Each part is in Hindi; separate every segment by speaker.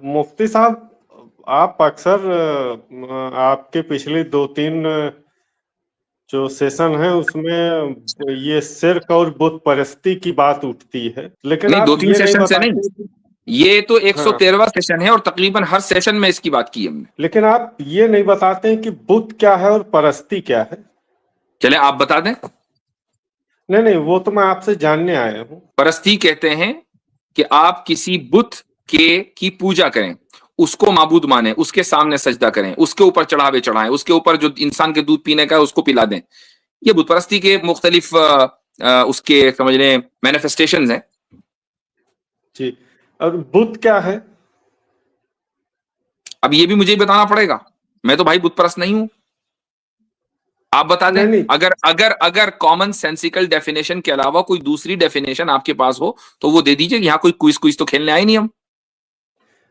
Speaker 1: मुफ्ती साहब, आप अक्सर आपके पिछले 2-3 जो सेशन है उसमें ये शिर्क और बुत परस्ती की बात उठती है, लेकिन
Speaker 2: नहीं,
Speaker 1: आप
Speaker 2: 2-3
Speaker 1: ये नहीं
Speaker 2: सेशन से नहीं,
Speaker 1: बताते।
Speaker 2: ये तो
Speaker 1: हाँ,
Speaker 2: 113वां सेशन है और तकरीबन हर सेशन में इसकी बात की हमने।
Speaker 1: लेकिन आप ये नहीं बताते कि बुत क्या है और परस्ती क्या है।
Speaker 2: चले आप बता दें।
Speaker 1: नहीं नहीं, वो तो मैं आपसे जानने आया हूँ।
Speaker 2: परस्ती कहते हैं कि आप किसी बुत की पूजा करें, उसको माबूद माने, उसके सामने सजदा करें, उसके ऊपर चढ़ावे चढ़ाएं, उसके ऊपर जो इंसान के दूध पीने का है उसको पिला दें। ये बुत परस्ती के मुख्तलिफ उसके समझ लें मैनिफेस्टेशन हैं।
Speaker 1: जी, और बुत क्या है?
Speaker 2: अब ये भी मुझे ही बताना पड़ेगा, मैं तो भाई बुत परस्त नहीं हूं। आप बता दें,
Speaker 1: नहीं नहीं
Speaker 2: अगर अगर अगर कॉमन सेंसिकल डेफिनेशन के अलावा कोई दूसरी डेफिनेशन आपके पास हो तो वो दे दीजिए। यहां कोई क्विज क्विज तो खेलने आए नहीं हम।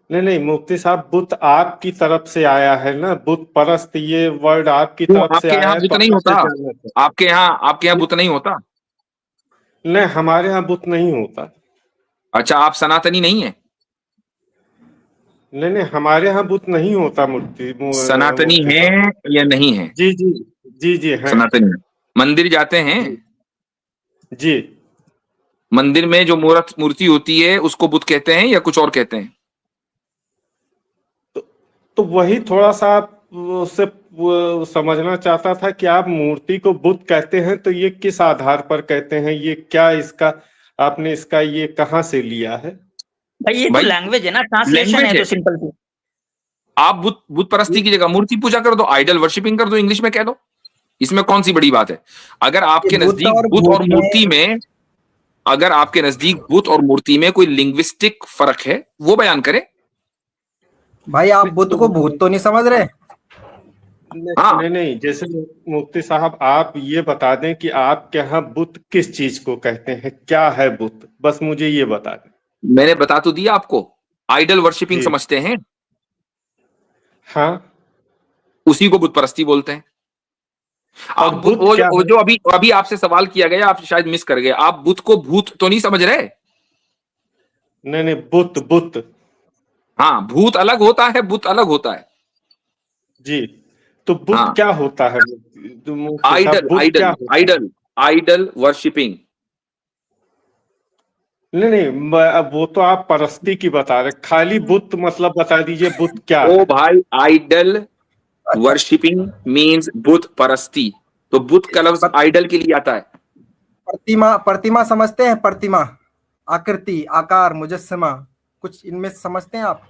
Speaker 1: नहीं नहीं, मुफ्ती साहब, बुत आपकी तरफ से आया है ना, बुत परस्त ये वर्ड आपकी
Speaker 2: क्यों,
Speaker 1: तरफ से
Speaker 2: आपके
Speaker 1: आया
Speaker 2: यहाँ
Speaker 1: है,
Speaker 2: बुत
Speaker 1: तो
Speaker 2: नहीं
Speaker 1: आपसे
Speaker 2: होता?
Speaker 1: जानना चाहते
Speaker 2: आपके यहाँ
Speaker 1: हैं।
Speaker 2: बुत नहीं होता?
Speaker 1: नहीं, हमारे यहाँ बुत नहीं होता।
Speaker 2: अच्छा, आप सनातनी नहीं है?
Speaker 1: नहीं नहीं, हमारे यहाँ बुत नहीं होता,
Speaker 2: सनातनी
Speaker 1: मुफ्ती
Speaker 2: है
Speaker 1: साहब।
Speaker 2: या नहीं है?
Speaker 1: जी जी, जी जी हैं।
Speaker 2: सनातनी है। मंदिर जाते हैं?
Speaker 1: जी जी।
Speaker 2: मंदिर में जो मूर्ति होती है उसको बुत कहते हैं या कुछ और कहते हैं?
Speaker 1: तो, तो वही थोड़ा सा आप उससे वो समझना चाहता था कि आप मूर्ति को बुत कहते हैं तो ये किस आधार पर कहते हैं, ये क्या इसका, आपने इसका ये कहाँ से लिया है?
Speaker 3: भाई ये तो
Speaker 2: भाई
Speaker 3: लैंग्वेज है ना, ट्रांसलेशन
Speaker 2: लैंग्वेज
Speaker 3: है
Speaker 2: है।
Speaker 3: तो सिंपल सी।
Speaker 2: आप बुत बुत परस्ती की जगह मूर्ति पूजा कर दो, आइडल वर्शिपिंग कर दो, इंग्लिश में कह दो। इसमें कौन सी बड़ी बात है? अगर
Speaker 4: ये
Speaker 2: आपके
Speaker 4: बुत
Speaker 2: नजदीक
Speaker 4: और
Speaker 2: बुत
Speaker 4: भूत
Speaker 2: और मूर्ति में अगर आपके नजदीक बुत और मूर्ति में कोई लिंग्विस्टिक फर्क है वो बयान करें।
Speaker 4: भाई आप बुत को भूत तो नहीं समझ रहे?
Speaker 2: हाँ,
Speaker 1: नहीं नहीं, जैसे मुफ्ती साहब आप ये बता दें कि आपके यहाँ बुत किस चीज को कहते हैं, क्या है बुत, बस मुझे ये बता दें।
Speaker 2: मैंने बता तो दिया आपको। आइडल वर्शिपिंग
Speaker 1: जी
Speaker 2: समझते हैं,
Speaker 1: हाँ।
Speaker 2: उसी को बुत परस्ती बोलते हैं।
Speaker 1: और
Speaker 2: आप बुत
Speaker 1: बुत क्या
Speaker 2: वो
Speaker 1: है?
Speaker 2: जो अभी अभी आपसे सवाल किया गया, आप शायद मिस कर गए। आप बुत को भूत तो नहीं समझ रहे?
Speaker 1: नहीं नहीं, बुत बुत।
Speaker 2: हाँ, भूत अलग होता है, बुत अलग होता है।
Speaker 1: जी, तो बुत
Speaker 2: हाँ,
Speaker 1: क्या होता है? तो मुफ्ती साहब,
Speaker 2: आइडल
Speaker 1: बुत क्या
Speaker 2: आइडल
Speaker 1: होता है?
Speaker 2: Idol idol worshipping.
Speaker 1: नहीं नहीं, अब वो तो आप परस्ती की बता रहे, खाली बुत मतलब बता दीजिए बुत क्या
Speaker 2: ओ
Speaker 1: है?
Speaker 2: भाई, आइडल
Speaker 4: अच्छा,
Speaker 2: वर्शिपिंग मींस बुत परस्ती। तो बुत का लफ्ज आइडल के लिए आता है।
Speaker 4: प्रतिमा प्रतिमा समझते हैं? प्रतिमा, आकृति, आकार, मुजस्समा, कुछ इनमें समझते हैं आप?